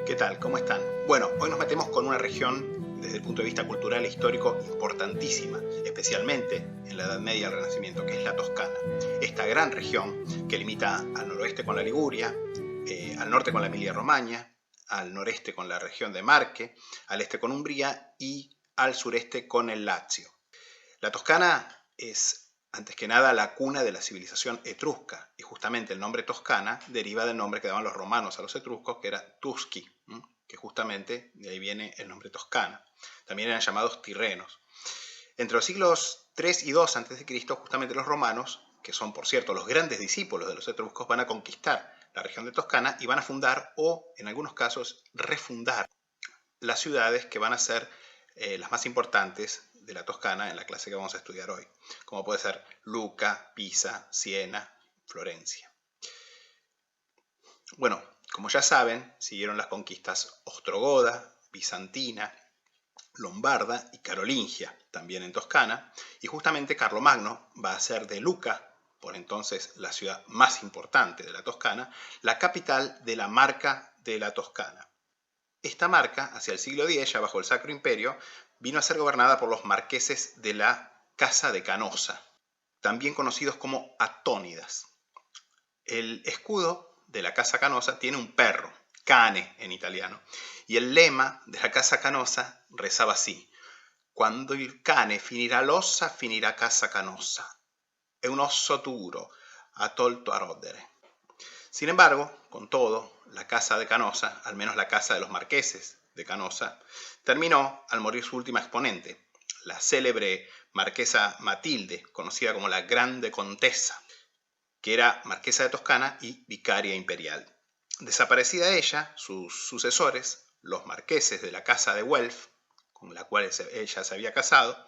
¿Qué tal? ¿Cómo están? Bueno, hoy nos metemos con una región desde el punto de vista cultural e histórico importantísima, especialmente en la Edad Media y el Renacimiento, que es la Toscana. Esta gran región que limita al noroeste con la Liguria, al norte con la Emilia-Romagna, al noreste con la región de Marche, al este con Umbría y al sureste con el Lazio. La Toscana es, antes que nada, la cuna de la civilización etrusca, y justamente el nombre Toscana deriva del nombre que daban los romanos a los etruscos, que era Tusci, que justamente de ahí viene el nombre Toscana. También eran llamados tirrenos. Entre los siglos 3 y 2 a.C., justamente los romanos, que son por cierto los grandes discípulos de los etruscos, van a conquistar la región de Toscana y van a fundar o, en algunos casos, refundar las ciudades que van a ser las más importantes de la Toscana en la clase que vamos a estudiar hoy, como puede ser Lucca, Pisa, Siena, Florencia. Bueno, como ya saben, siguieron las conquistas ostrogoda, bizantina, lombarda y carolingia, también en Toscana, y justamente Carlomagno va a hacer de Lucca, por entonces la ciudad más importante de la Toscana, la capital de la Marca de la Toscana. Esta marca, hacia el siglo X, ya bajo el Sacro Imperio, vino a ser gobernada por los marqueses de la Casa de Canosa, también conocidos como atónidas. El escudo de la Casa Canosa tiene un perro, cane en italiano, y el lema de la Casa Canosa rezaba así: «Quando il cane finirà l'ossa, finirà Casa Canosa. È un osso duro, ha tolto a rodere». Sin embargo, con todo, la Casa de Canosa, al menos la casa de los marqueses de Canosa, terminó al morir su última exponente, la célebre marquesa Matilde, conocida como la Grande Contesa, que era marquesa de Toscana y vicaria imperial. Desaparecida ella, sus sucesores, los marqueses de la Casa de Welf, con la cual ella se había casado,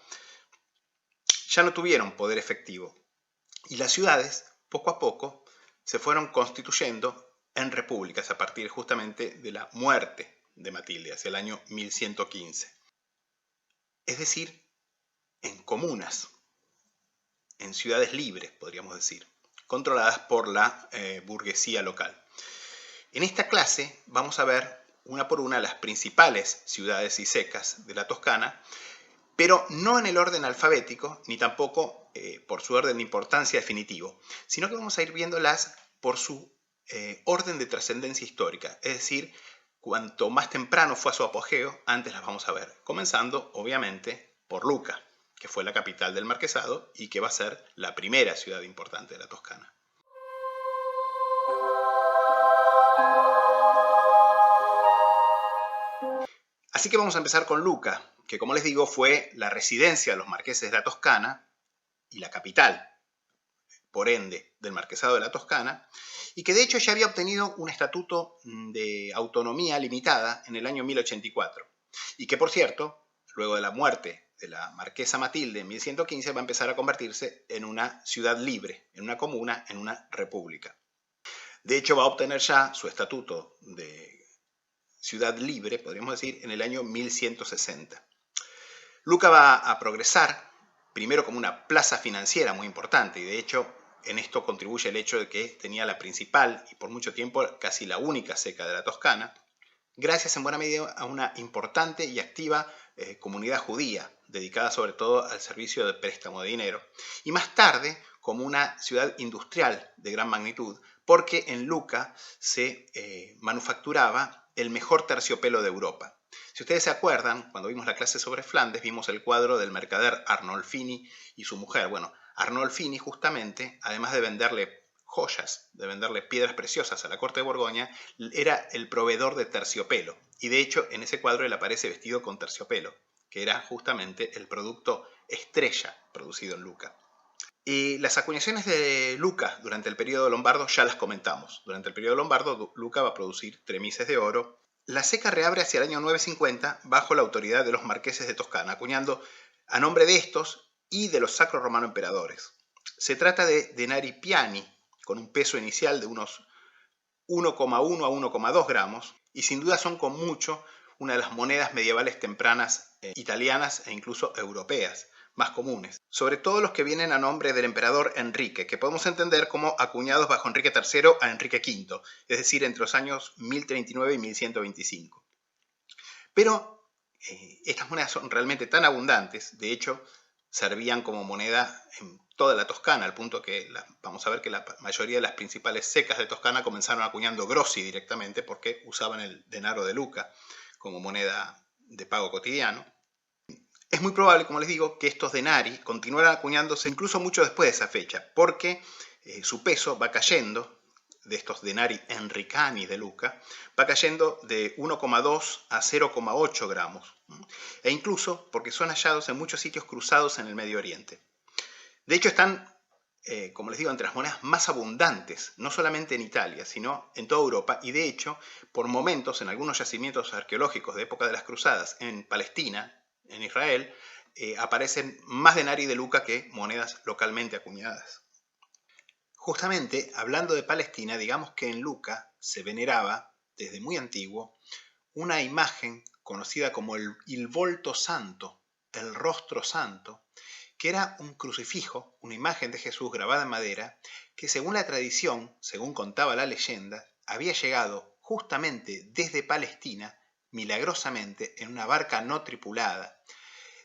ya no tuvieron poder efectivo, y las ciudades, poco a poco, se fueron constituyendo en repúblicas a partir justamente de la muerte de Matilde, hacia el año 1115. Es decir, en comunas, en ciudades libres, podríamos decir, controladas por la burguesía local. En esta clase vamos a ver una por una las principales ciudades y secas de la Toscana, pero no en el orden alfabético, ni tampoco por su orden de importancia definitivo, sino que vamos a ir viéndolas por su orden de trascendencia histórica, es decir, cuanto más temprano fue a su apogeo, antes las vamos a ver, comenzando obviamente por Lucca, que fue la capital del marquesado y que va a ser la primera ciudad importante de la Toscana. Así que vamos a empezar con Lucca, que como les digo fue la residencia de los marqueses de la Toscana y la capital, por ende, del marquesado de la Toscana, y que de hecho ya había obtenido un estatuto de autonomía limitada en el año 1084, y que por cierto, luego de la muerte de la marquesa Matilde en 1115 va a empezar a convertirse en una ciudad libre, en una comuna, en una república. De hecho va a obtener ya su estatuto de ciudad libre, podríamos decir, en el año 1160. Lucca va a progresar primero como una plaza financiera muy importante, y de hecho en esto contribuye el hecho de que tenía la principal y por mucho tiempo casi la única seca de la Toscana, gracias en buena medida a una importante y activa comunidad judía, dedicada sobre todo al servicio de préstamo de dinero, y más tarde como una ciudad industrial de gran magnitud, porque en Lucca se manufacturaba el mejor terciopelo de Europa. Si ustedes se acuerdan, cuando vimos la clase sobre Flandes, vimos el cuadro del mercader Arnolfini y su mujer. Bueno, Arnolfini justamente, además de venderle joyas, de venderle piedras preciosas a la corte de Borgoña, era el proveedor de terciopelo. Y de hecho, en ese cuadro él aparece vestido con terciopelo, que era justamente el producto estrella producido en Lucca. Y las acuñaciones de Lucca durante el periodo lombardo ya las comentamos. Durante el periodo lombardo, Lucca va a producir tremices de oro. La Seca reabre hacia el año 950 bajo la autoridad de los marqueses de Toscana, acuñando a nombre de estos y de los sacro romano emperadores. Se trata de denari piani, con un peso inicial de unos 1,1 a 1,2 gramos, y sin duda son con mucho una de las monedas medievales tempranas italianas e incluso europeas más comunes, sobre todo los que vienen a nombre del emperador Enrique, que podemos entender como acuñados bajo Enrique III a Enrique V, es decir, entre los años 1039 y 1125. Pero estas monedas son realmente tan abundantes, de hecho, servían como moneda en toda la Toscana, al punto que vamos a ver que la mayoría de las principales secas de Toscana comenzaron acuñando grossi directamente porque usaban el denaro de Lucca como moneda de pago cotidiano. Es muy probable, como les digo, que estos denari continuaran acuñándose incluso mucho después de esa fecha, porque su peso va cayendo, de estos denari enricani de Lucca, va cayendo de 1,2 a 0,8 gramos, e incluso porque son hallados en muchos sitios cruzados en el Medio Oriente. De hecho, están, como les digo, entre las monedas más abundantes, no solamente en Italia, sino en toda Europa, y de hecho, por momentos, en algunos yacimientos arqueológicos de época de las Cruzadas, en Palestina, en Israel, aparecen más denari de Lucca que monedas localmente acuñadas. Justamente, hablando de Palestina, digamos que en Lucca se veneraba, desde muy antiguo, una imagen conocida como il volto santo, el rostro santo, que era un crucifijo, una imagen de Jesús grabada en madera, que según la tradición, según contaba la leyenda, había llegado justamente desde Palestina, milagrosamente, en una barca no tripulada,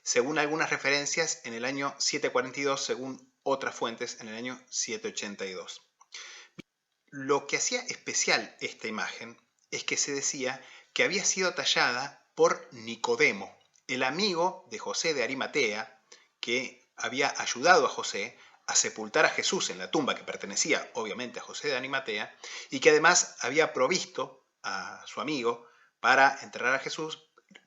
según algunas referencias en el año 742, según otras fuentes en el año 782. Lo que hacía especial esta imagen es que se decía que había sido tallada por Nicodemo, el amigo de José de Arimatea, que había ayudado a José a sepultar a Jesús en la tumba que pertenecía obviamente a José de Arimatea, y que además había provisto a su amigo para enterrar a Jesús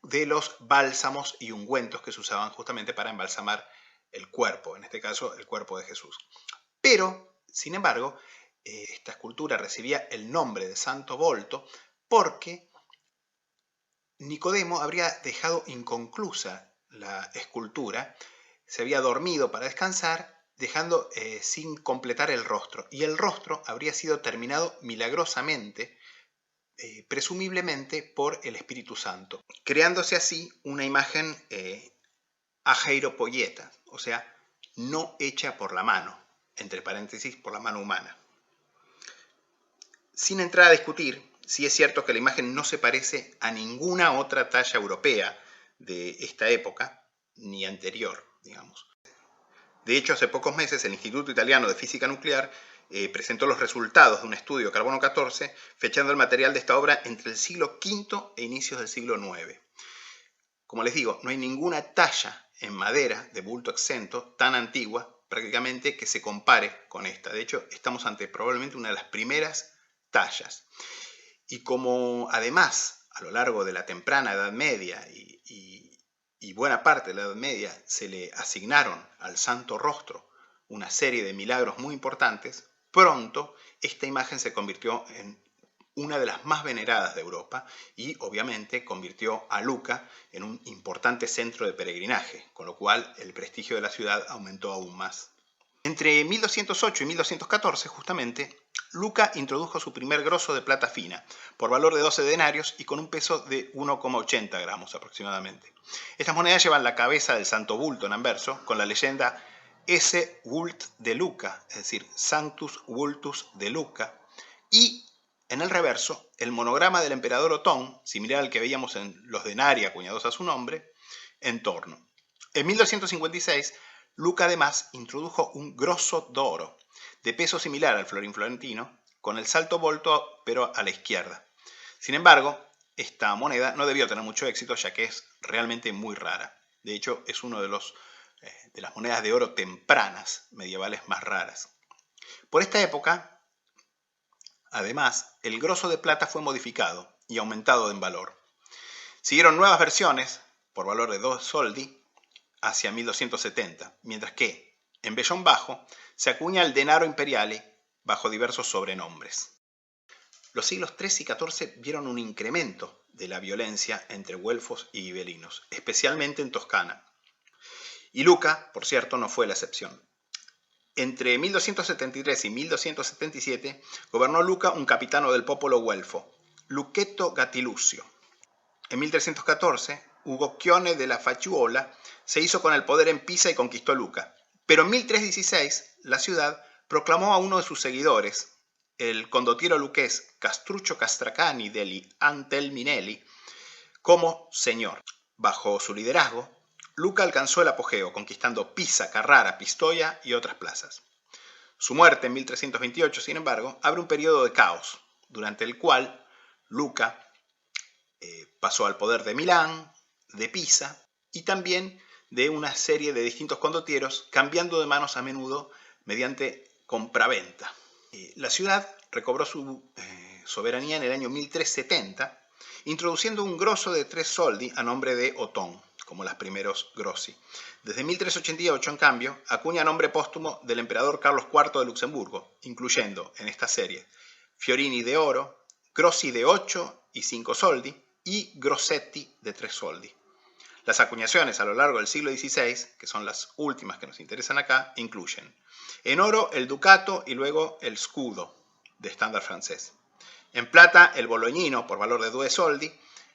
de los bálsamos y ungüentos que se usaban justamente para embalsamar el cuerpo, en este caso el cuerpo de Jesús. Pero, sin embargo, esta escultura recibía el nombre de Santo Volto porque Nicodemo habría dejado inconclusa la escultura, se había dormido para descansar, dejando sin completar el rostro. Y el rostro habría sido terminado milagrosamente, presumiblemente por el Espíritu Santo, creándose así una imagen ageiropoieta, o sea, no hecha por la mano, entre paréntesis, por la mano humana. Sin entrar a discutir, sí es cierto que la imagen no se parece a ninguna otra talla europea de esta época, ni anterior, digamos. De hecho, hace pocos meses el Instituto Italiano de Física Nuclear presentó los resultados de un estudio carbono 14, fechando el material de esta obra entre el siglo V e inicios del siglo IX. Como les digo, no hay ninguna talla en madera de bulto exento tan antigua, prácticamente, que se compare con esta. De hecho, estamos ante probablemente una de las primeras tallas. Y como además a lo largo de la temprana Edad Media y buena parte de la Edad Media se le asignaron al Santo Rostro una serie de milagros muy importantes, pronto esta imagen se convirtió en una de las más veneradas de Europa y obviamente convirtió a Lucca en un importante centro de peregrinaje, con lo cual el prestigio de la ciudad aumentó aún más. Entre 1208 y 1214, justamente, Lucca introdujo su primer grosso de plata fina, por valor de 12 denarios y con un peso de 1,80 gramos aproximadamente. Estas monedas llevan la cabeza del Santo Bulto en anverso, con la leyenda Esse Vult de Lucca, es decir, Sanctus Vultus de Lucca, y en el reverso el monograma del emperador Otón, similar al que veíamos en los denari acuñados a su nombre, en torno. En 1256, Lucca además introdujo un grosso d'oro, de peso similar al florín florentino, con el salto volto pero a la izquierda. Sin embargo, esta moneda no debió tener mucho éxito, ya que es realmente muy rara. De hecho, es uno de las monedas de oro tempranas medievales más raras. Por esta época, además, el grosso de plata fue modificado y aumentado en valor. Siguieron nuevas versiones, por valor de 2 soldi, hacia 1270, mientras que, en Vellón Bajo, se acuña el denaro imperiale bajo diversos sobrenombres. Los siglos XIII y XIV vieron un incremento de la violencia entre güelfos y gibelinos, especialmente en Toscana. Y Lucca, por cierto, no fue la excepción. Entre 1273 y 1277 gobernó Lucca un capitano del popolo güelfo, Lucchetto Gatilusio. En 1314, Ugo Chione de la Facciuola se hizo con el poder en Pisa y conquistó Lucca. Pero en 1316, la ciudad proclamó a uno de sus seguidores, el condottiero luqués Castruccio Castracani degli Antelminelli, como señor. Bajo su liderazgo, Lucca alcanzó el apogeo, conquistando Pisa, Carrara, Pistoia y otras plazas. Su muerte en 1328, sin embargo, abre un periodo de caos, durante el cual Lucca pasó al poder de Milán, de Pisa y también de una serie de distintos condottieros, cambiando de manos a menudo mediante compraventa. La ciudad recobró su soberanía en el año 1370, introduciendo un grosso de 3 soldi a nombre de Otón, como los primeros grossi. Desde 1388, en cambio, acuña nombre póstumo del emperador Carlos IV de Luxemburgo, incluyendo en esta serie fiorini de oro, grossi de 8 y 5 soldi y grossetti de 3 soldi. Las acuñaciones a lo largo del siglo XVI, que son las últimas que nos interesan acá, incluyen en oro el ducato y luego el scudo de estándar francés. En plata el bolognino por valor de 2 soldi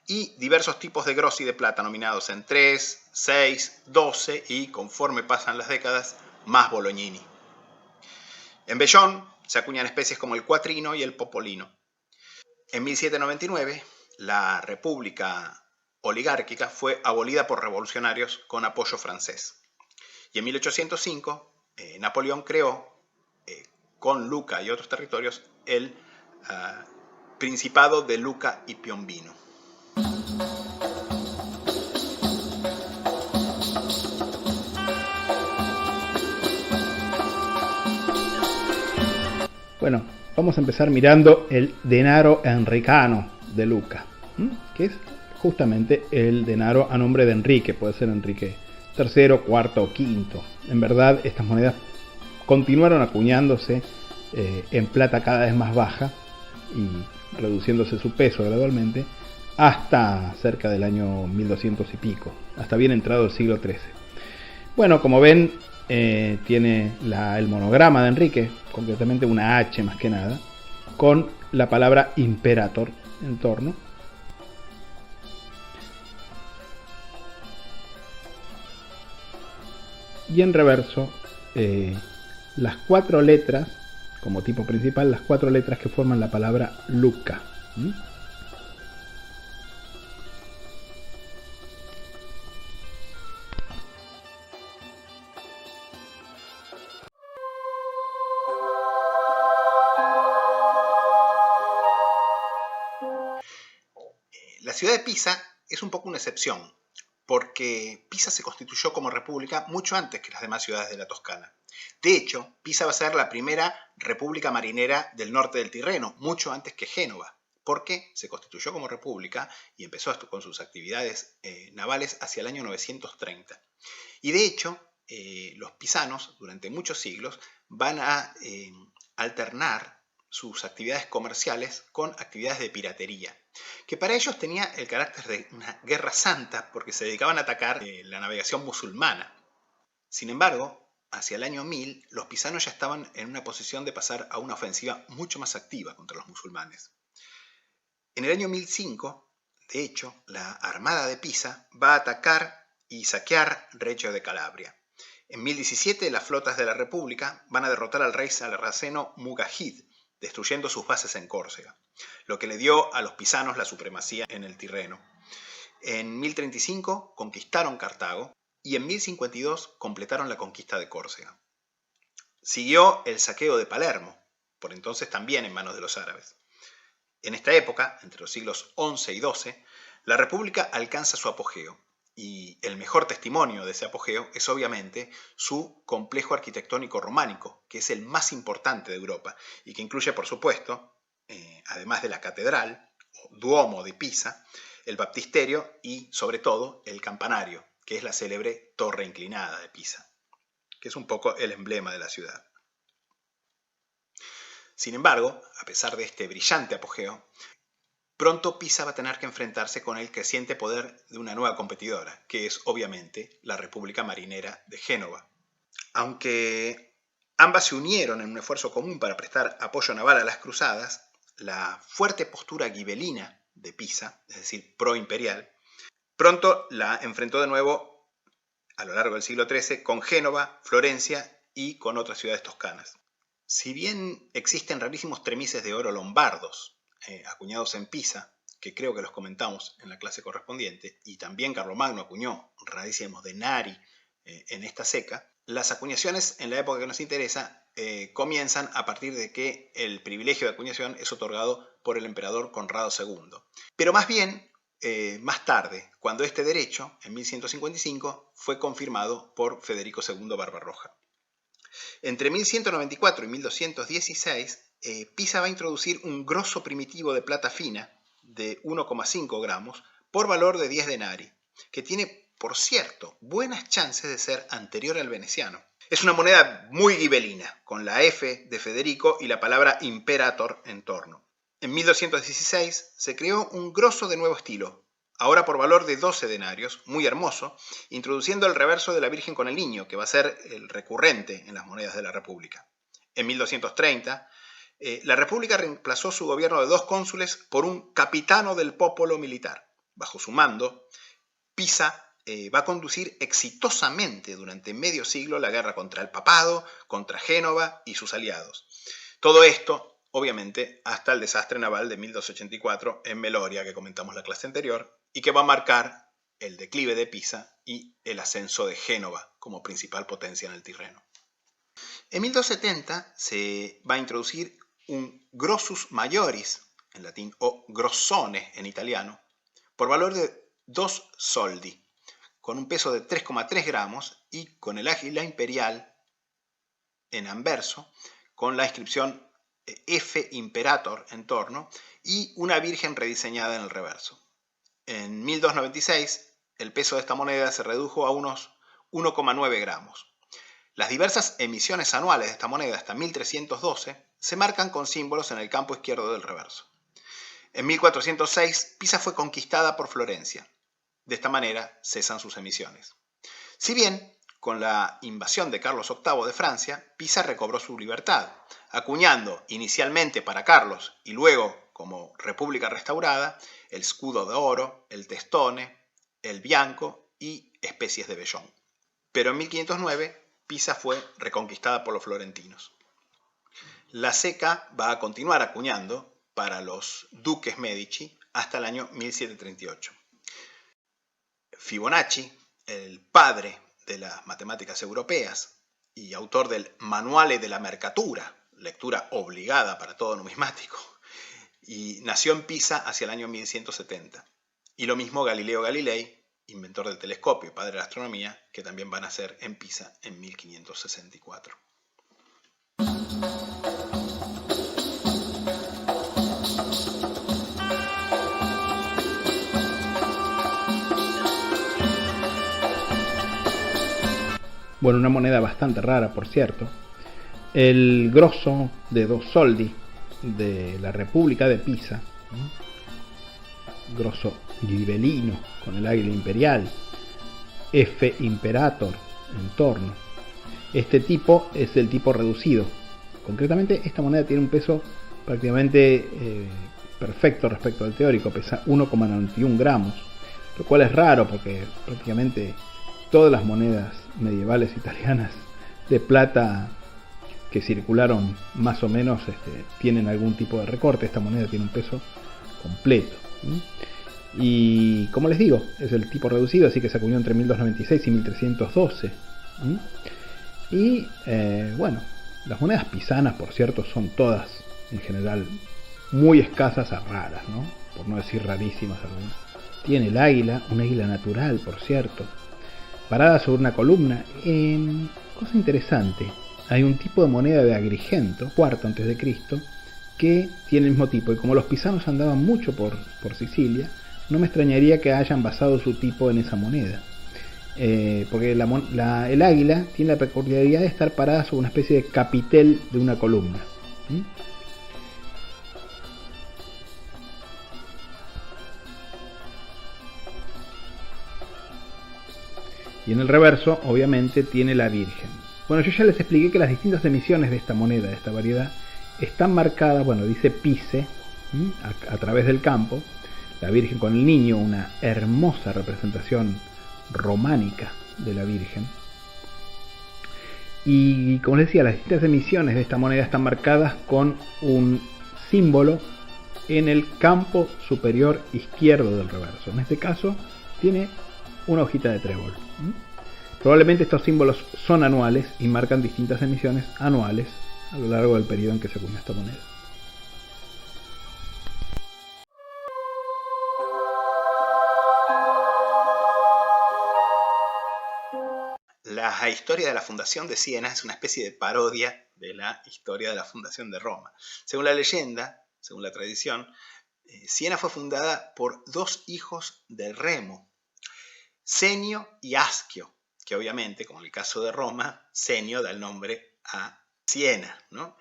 y diversos tipos de grossi de plata nominados en 3, 6, 12 y, conforme pasan las décadas, más bolognini. En Vellón se acuñan especies como el cuatrino y el popolino. En 1799, la república oligárquica fue abolida por revolucionarios con apoyo francés. Y en 1805, Napoleón creó, con Lucca y otros territorios, el Principado de Lucca y Piombino. Bueno, vamos a empezar mirando el denaro enricano de Lucca, que es justamente el denaro a nombre de Enrique, puede ser Enrique III, IV o V. En verdad, estas monedas continuaron acuñándose en plata cada vez más baja y reduciéndose su peso gradualmente hasta cerca del año 1200 y pico, hasta bien entrado el siglo XIII. Bueno, como ven, tiene el monograma de Enrique, concretamente una H más que nada, con la palabra imperator en torno. Y en reverso, las 4 letras, como tipo principal, las 4 letras que forman la palabra Lucca. La ciudad de Pisa es un poco una excepción, porque Pisa se constituyó como república mucho antes que las demás ciudades de la Toscana. De hecho, Pisa va a ser la primera república marinera del norte del Tirreno, mucho antes que Génova, porque se constituyó como república y empezó con sus actividades navales hacia el año 930. Y de hecho, los pisanos, durante muchos siglos, van a alternar sus actividades comerciales con actividades de piratería, que para ellos tenía el carácter de una guerra santa porque se dedicaban a atacar la navegación musulmana. Sin embargo, hacia el año 1000, los pisanos ya estaban en una posición de pasar a una ofensiva mucho más activa contra los musulmanes. En el año 1005, de hecho, la Armada de Pisa va a atacar y saquear Reggio de Calabria. En 1017, las flotas de la República van a derrotar al rey sarraceno Mugahid, destruyendo sus bases en Córcega, lo que le dio a los pisanos la supremacía en el Tirreno. En 1035 conquistaron Cartago y en 1052 completaron la conquista de Córcega. Siguió el saqueo de Palermo, por entonces también en manos de los árabes. En esta época, entre los siglos XI y XII, la República alcanza su apogeo, y el mejor testimonio de ese apogeo es obviamente su complejo arquitectónico románico, que es el más importante de Europa y que incluye, por supuesto, además de la catedral, o Duomo de Pisa, el baptisterio y, sobre todo, el campanario, que es la célebre torre inclinada de Pisa, que es un poco el emblema de la ciudad. Sin embargo, a pesar de este brillante apogeo, pronto Pisa va a tener que enfrentarse con el creciente poder de una nueva competidora, que es obviamente la República Marinera de Génova. Aunque ambas se unieron en un esfuerzo común para prestar apoyo naval a las cruzadas, la fuerte postura ghibellina de Pisa, es decir, pro-imperial, pronto la enfrentó de nuevo a lo largo del siglo XIII con Génova, Florencia y con otras ciudades toscanas. Si bien existen rarísimos tremices de oro lombardos acuñados en Pisa, que creo que los comentamos en la clase correspondiente, y también Carlomagno acuñó rarísimos denari en esta ceca, las acuñaciones en la época que nos interesa comienzan a partir de que el privilegio de acuñación es otorgado por el emperador Conrado II. Pero más bien, más tarde, cuando este derecho, en 1155, fue confirmado por Federico II Barbarroja. Entre 1194 y 1216, Pisa va a introducir un grosso primitivo de plata fina de 1,5 gramos por valor de 10 denari, que tiene, por cierto, buenas chances de ser anterior al veneciano. Es una moneda muy ghibellina, con la F de Federico y la palabra imperator en torno. En 1216 se creó un grosso de nuevo estilo, ahora por valor de 12 denarios, muy hermoso, introduciendo el reverso de la Virgen con el Niño, que va a ser el recurrente en las monedas de la República. En 1230, la República reemplazó su gobierno de 2 cónsules por un capitano del popolo militar. Bajo su mando, Pisa va a conducir exitosamente durante medio siglo la guerra contra el papado, contra Génova y sus aliados. Todo esto, obviamente, hasta el desastre naval de 1284 en Meloria, que comentamos la clase anterior, y que va a marcar el declive de Pisa y el ascenso de Génova como principal potencia en el Tirreno. En 1270 se va a introducir un grossus maioris, en latín, o grossone en italiano, por valor de 2 soldi, con un peso de 3,3 gramos y con el águila imperial en anverso, con la inscripción F Imperator en torno y una virgen rediseñada en el reverso. En 1296 el peso de esta moneda se redujo a unos 1,9 gramos. Las diversas emisiones anuales de esta moneda hasta 1312 se marcan con símbolos en el campo izquierdo del reverso. En 1406 Pisa fue conquistada por Florencia. De esta manera cesan sus emisiones. Si bien, con la invasión de Carlos VIII de Francia, Pisa recobró su libertad, acuñando inicialmente para Carlos y luego, como república restaurada, el escudo de oro, el testone, el bianco y especies de vellón. Pero en 1509 Pisa fue reconquistada por los florentinos. La ceca va a continuar acuñando para los duques Medici hasta el año 1738. Fibonacci, el padre de las matemáticas europeas y autor del Manuale della Mercatura, lectura obligada para todo numismático, y nació en Pisa hacia el año 1170. Y lo mismo Galileo Galilei, inventor del telescopio y padre de la astronomía, que también va a nacer en Pisa en 1564. Bueno, una moneda bastante rara, por cierto. El grosso de 2 soldi de la República de Pisa, grosso ghibellino con el águila imperial, F Imperator en torno. Este tipo es el tipo reducido. Concretamente, esta moneda tiene un peso prácticamente perfecto respecto al teórico, pesa 1,91 gramos, lo cual es raro porque prácticamente todas las monedas medievales italianas de plata que circularon más o menos tienen algún tipo de recorte. Esta moneda tiene un peso completo. Y como les digo, es el tipo reducido, así que se acuñó entre 1296 y 1312. Y bueno, las monedas pisanas, por cierto, son todas en general muy escasas a raras, ¿no? Por no decir rarísimas algunas. Tiene el águila, un águila natural, por cierto, parada sobre una columna. Cosa interesante, hay un tipo de moneda de Agrigento, cuarto antes de Cristo, que tiene el mismo tipo, y como los pisanos andaban mucho por Sicilia, no me extrañaría que hayan basado su tipo en esa moneda. Porque el águila tiene la peculiaridad de estar parada sobre una especie de capitel de una columna. Y en el reverso, obviamente, tiene la Virgen. Bueno, yo ya les expliqué que las distintas emisiones de esta moneda, de esta variedad, están marcadas, bueno, dice Pise, a través del campo. La Virgen con el niño, una hermosa representación románica de la Virgen. Y como les decía, las distintas emisiones de esta moneda están marcadas con un símbolo en el campo superior izquierdo del reverso. En este caso tiene una hojita de trébol. Probablemente estos símbolos son anuales y marcan distintas emisiones anuales a lo largo del periodo en que se acuñó esta moneda. La historia de la fundación de Siena es una especie de parodia de la historia de la fundación de Roma. Según la leyenda, según la tradición, Siena fue fundada por dos hijos de Remo, Senio y Aschio, que obviamente, como en el caso de Roma, Senio da el nombre a Siena, ¿no?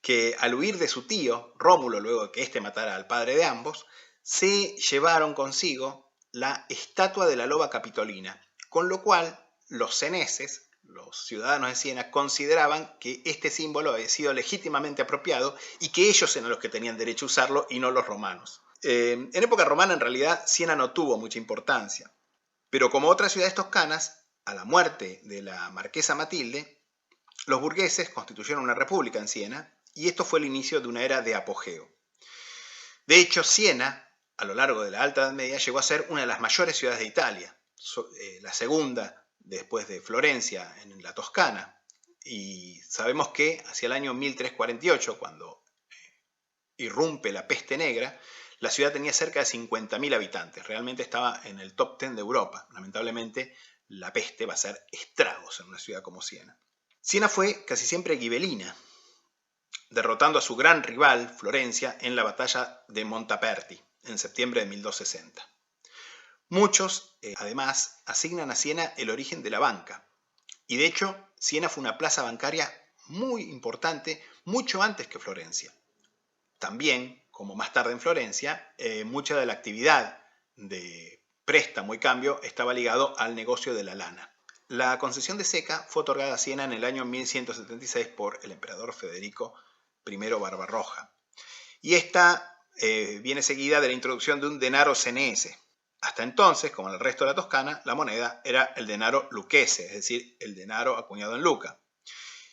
Que al huir de su tío, Rómulo, luego de que éste matara al padre de ambos, se llevaron consigo la estatua de la loba capitolina, con lo cual los seneses, los ciudadanos de Siena, consideraban que este símbolo había sido legítimamente apropiado y que ellos eran los que tenían derecho a usarlo y no los romanos. En época romana, en realidad, Siena no tuvo mucha importancia, pero como otras ciudades toscanas, a la muerte de la marquesa Matilde, los burgueses constituyeron una república en Siena y esto fue el inicio de una era de apogeo. De hecho, Siena, a lo largo de la Alta Edad Media, llegó a ser una de las mayores ciudades de Italia, la segunda después de Florencia en la Toscana, y sabemos que hacia el año 1348, cuando irrumpe la peste negra, la ciudad tenía cerca de 50.000 habitantes, realmente estaba en el top 10 de Europa. Lamentablemente, la peste va a hacer estragos en una ciudad como Siena. Siena fue casi siempre ghibellina, derrotando a su gran rival, Florencia, en la batalla de Montaperti, en septiembre de 1260. Muchos, además, asignan a Siena el origen de la banca. Y de hecho, Siena fue una plaza bancaria muy importante, mucho antes que Florencia. También, como más tarde en Florencia, mucha de la actividad de préstamo y cambio estaba ligado al negocio de la lana. La concesión de Seca fue otorgada a Siena en el año 1176 por el emperador Federico I Barbarroja. Y esta viene seguida de la introducción de un denaro senese. Hasta entonces, como en el resto de la Toscana, la moneda era el denaro lucchese, es decir, el denaro acuñado en Luca,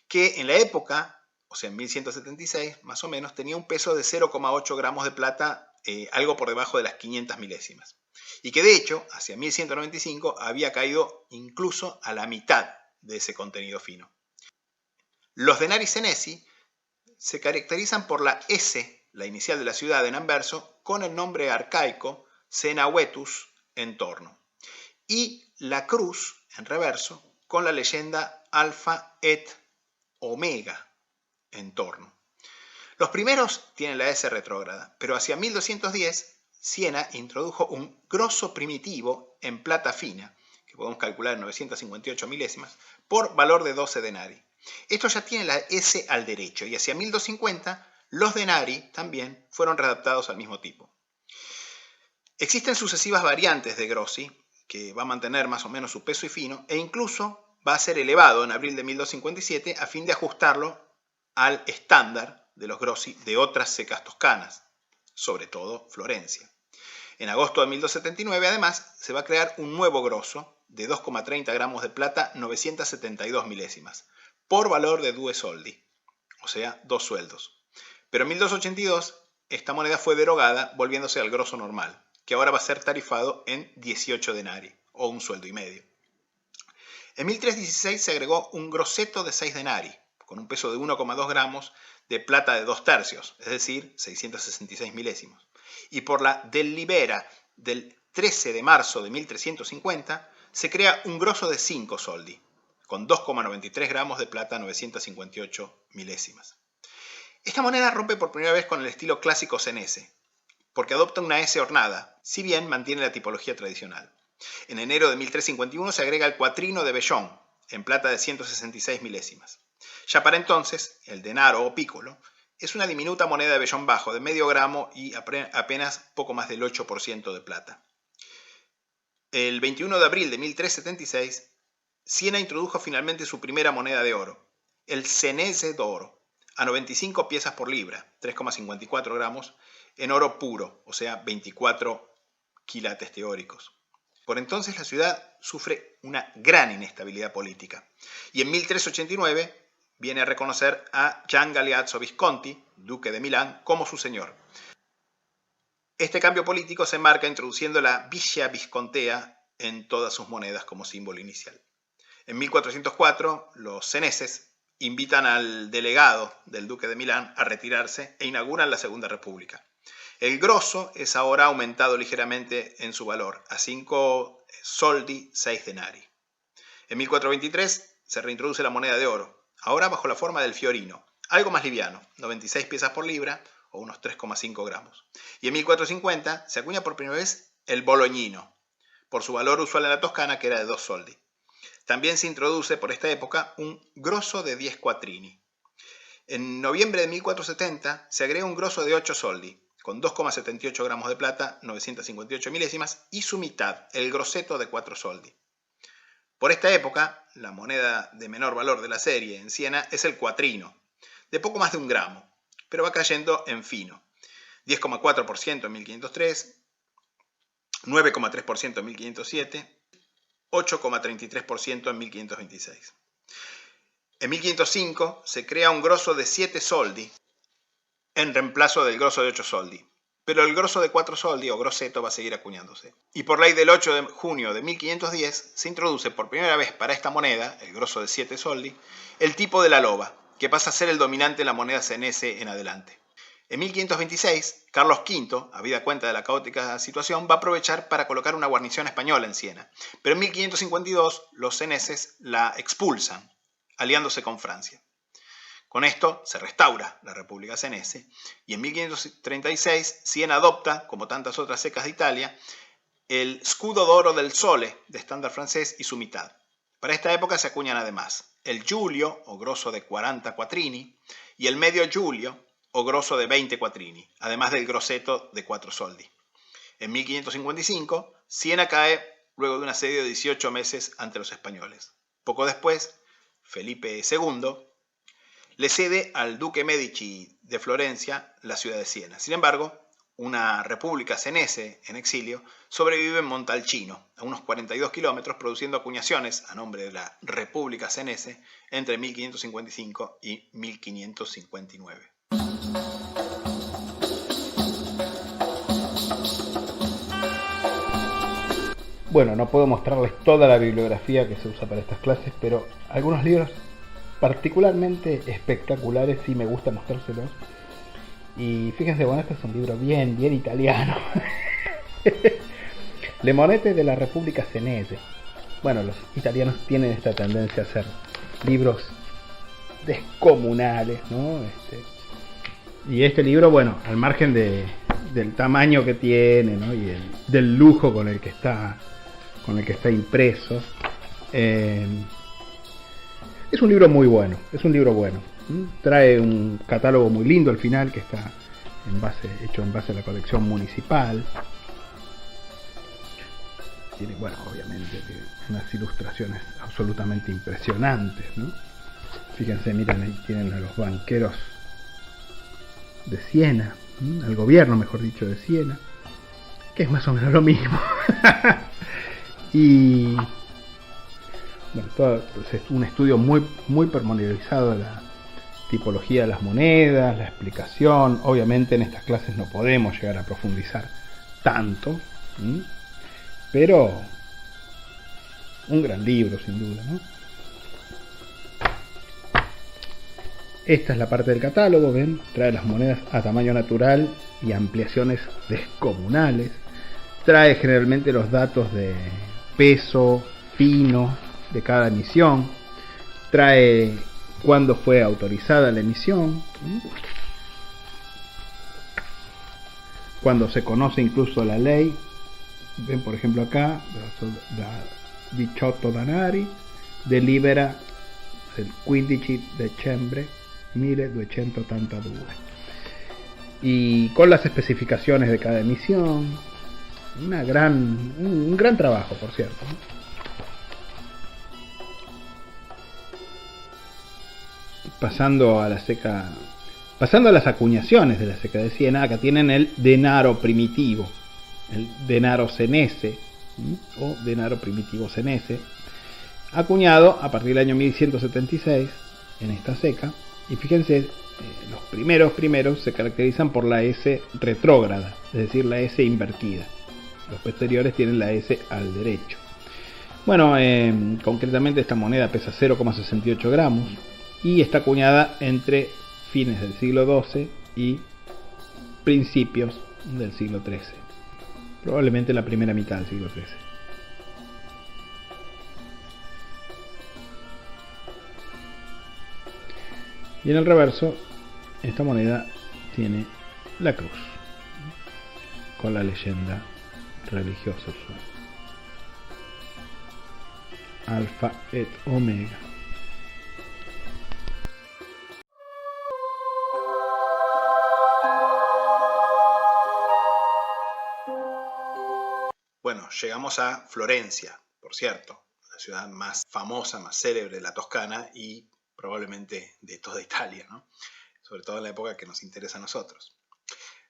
que en la época, o sea, en 1176 más o menos, tenía un peso de 0,8 gramos de plata, algo por debajo de las 500 milésimas. Y que de hecho, hacia 1195, había caído incluso a la mitad de ese contenido fino. Los denari senesi se caracterizan por la S, la inicial de la ciudad en anverso, con el nombre arcaico Senavetus en torno, y la cruz en reverso con la leyenda Alfa et Omega en torno. Los primeros tienen la S retrógrada, pero hacia 1210 Siena introdujo un grosso primitivo en plata fina, que podemos calcular en 958 milésimas, por valor de 12 denari. Esto ya tiene la S al derecho, y hacia 1250 los denari también fueron readaptados al mismo tipo. Existen sucesivas variantes de grossi, que va a mantener más o menos su peso y fino, e incluso va a ser elevado en abril de 1257 a fin de ajustarlo al estándar de los grossi de otras secas toscanas, sobre todo Florencia. En agosto de 1279, además, se va a crear un nuevo grosso de 2,30 gramos de plata, 972 milésimas, por valor de 2 soldi, o sea, 2 sueldos. Pero en 1282, esta moneda fue derogada, volviéndose al grosso normal, que ahora va a ser tarifado en 18 denari, o 1 sueldo y medio. En 1316 se agregó un grosseto de 6 denari, con un peso de 1,2 gramos, de plata de 2/3, es decir, 666 milésimos. Y por la del Libera del 13 de marzo de 1350 se crea un grosso de 5 soldi, con 2,93 gramos de plata 958 milésimas. Esta moneda rompe por primera vez con el estilo clásico senese, porque adopta una S ornada, si bien mantiene la tipología tradicional. En enero de 1351 se agrega el cuatrino de Bellón, en plata de 166 milésimas. Ya para entonces, el denaro o piccolo es una diminuta moneda de vellón bajo de medio gramo y apenas poco más del 8% de plata. El 21 de abril de 1376, Siena introdujo finalmente su primera moneda de oro, el senese d'oro, a 95 piezas por libra, 3,54 gramos, en oro puro, o sea, 24 quilates teóricos. Por entonces la ciudad sufre una gran inestabilidad política y en 1389 viene a reconocer a Gian Galeazzo Visconti, duque de Milán, como su señor. Este cambio político se marca introduciendo la Villa Viscontea en todas sus monedas como símbolo inicial. En 1404 los seneses invitan al delegado del duque de Milán a retirarse e inauguran la Segunda República. El grosso es ahora aumentado ligeramente en su valor, a 5 soldi 6 denari. En 1423 se reintroduce la moneda de oro, ahora bajo la forma del fiorino, algo más liviano, 96 piezas por libra o unos 3,5 gramos. Y en 1450 se acuña por primera vez el bolognino, por su valor usual en la Toscana, que era de 2 soldi. También se introduce por esta época un grosso de 10 quattrini. En noviembre de 1470 se agrega un grosso de 8 soldi, con 2,78 gramos de plata, 958 milésimas, y su mitad, el grosseto de 4 soldi. Por esta época, la moneda de menor valor de la serie en Siena es el cuatrino, de poco más de 1 gramo, pero va cayendo en fino. 10,4% en 1503, 9,3% en 1507, 8,33% en 1526. En 1505 se crea un grosso de 7 soldi, en reemplazo del grosso de 8 soldi. Pero el grosso de 4 soldi o grosseto va a seguir acuñándose. Y por ley del 8 de junio de 1510 se introduce por primera vez para esta moneda, el grosso de 7 soldi, el tipo de la loba, que pasa a ser el dominante en la moneda senese en adelante. En 1526, Carlos V, habida cuenta de la caótica situación, va a aprovechar para colocar una guarnición española en Siena. Pero en 1552 los seneses la expulsan, aliándose con Francia. Con esto se restaura la República Senese y en 1536 Siena adopta, como tantas otras secas de Italia, el scudo d'oro del Sole de estándar francés y su mitad. Para esta época se acuñan además el Giulio, o grosso de 40 quattrini, y el medio Giulio, o grosso de 20 quattrini, además del grosseto de 4 soldi. En 1555, Siena cae luego de un asedio de 18 meses ante los españoles. Poco después, Felipe II le cede al duque Medici de Florencia la ciudad de Siena. Sin embargo, una república senese en exilio sobrevive en Montalcino, a unos 42 kilómetros, produciendo acuñaciones a nombre de la República Senese entre 1555 y 1559. Bueno, no puedo mostrarles toda la bibliografía que se usa para estas clases, pero algunos libros particularmente espectaculares sí me gusta mostrárselos. Y fíjense, bueno, este es un libro bien italiano. Le Monete de la República Senese. Bueno, los italianos tienen esta tendencia a hacer libros descomunales, ¿no? Y este libro, bueno, al margen del tamaño que tiene, ¿no? Y del lujo con el que está impreso, es un libro muy bueno, Trae un catálogo muy lindo al final que está hecho en base a la colección municipal. Tiene, bueno, obviamente unas ilustraciones absolutamente impresionantes, ¿no? Fíjense, miren, ahí tienen a los banqueros de Siena, al gobierno, mejor dicho, de Siena, que es más o menos lo mismo. Y bueno, todo es un estudio muy pormenorizado de la tipología de las monedas, la explicación. Obviamente en estas clases no podemos llegar a profundizar tanto, pero un gran libro sin duda, ¿no? Esta es la parte del catálogo, ven, trae las monedas a tamaño natural y ampliaciones descomunales. Trae generalmente los datos de peso fino de cada emisión. Trae cuándo fue autorizada la emisión, cuando se conoce incluso la ley. Ven, por ejemplo, acá, da 18 danari, delibera il 15 dicembre 1282. Y con las especificaciones de cada emisión, un gran trabajo, por cierto. Pasando a las acuñaciones de la Seca de Siena, acá tienen el denaro primitivo, el denaro senese o denaro primitivo senese, acuñado a partir del año 1176 en esta seca. Y fíjense, los primeros se caracterizan por la S retrógrada, es decir, la S invertida. Los posteriores tienen la S al derecho. Bueno, concretamente esta moneda pesa 0,68 gramos y está acuñada entre fines del siglo XII y principios del siglo XIII. Probablemente la primera mitad del siglo XIII. Y en el reverso, esta moneda tiene la cruz con la leyenda religiosa usual. Alfa et Omega. Bueno, llegamos a Florencia, por cierto, la ciudad más famosa, más célebre de la Toscana y probablemente de toda Italia, ¿no? Sobre todo en la época que nos interesa a nosotros.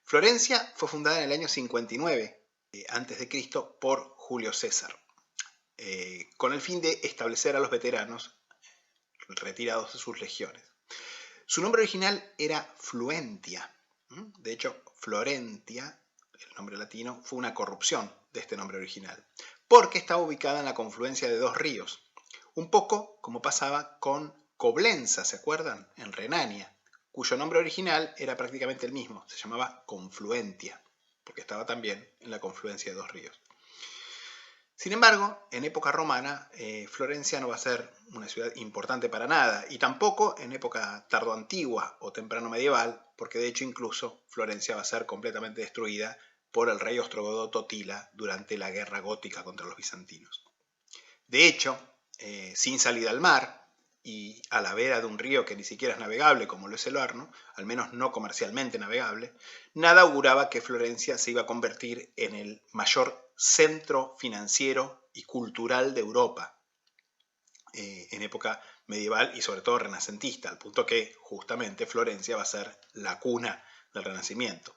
Florencia fue fundada en el año 59 a.C. por Julio César, con el fin de establecer a los veteranos retirados de sus legiones. Su nombre original era Fluentia. De hecho, Florentia, el nombre latino, fue una corrupción de este nombre original, porque estaba ubicada en la confluencia de dos ríos, un poco como pasaba con Coblenza, ¿se acuerdan? En Renania, cuyo nombre original era prácticamente el mismo, se llamaba Confluentia, porque estaba también en la confluencia de dos ríos. Sin embargo, en época romana, Florencia no va a ser una ciudad importante para nada, y tampoco en época tardoantigua o temprano medieval, porque de hecho incluso Florencia va a ser completamente destruida por el rey ostrogodo Totila durante la guerra gótica contra los bizantinos. De hecho, sin salida al mar y a la vera de un río que ni siquiera es navegable como lo es el Arno, al menos no comercialmente navegable, nada auguraba que Florencia se iba a convertir en el mayor centro financiero y cultural de Europa en época medieval y sobre todo renacentista, al punto que justamente Florencia va a ser la cuna del Renacimiento.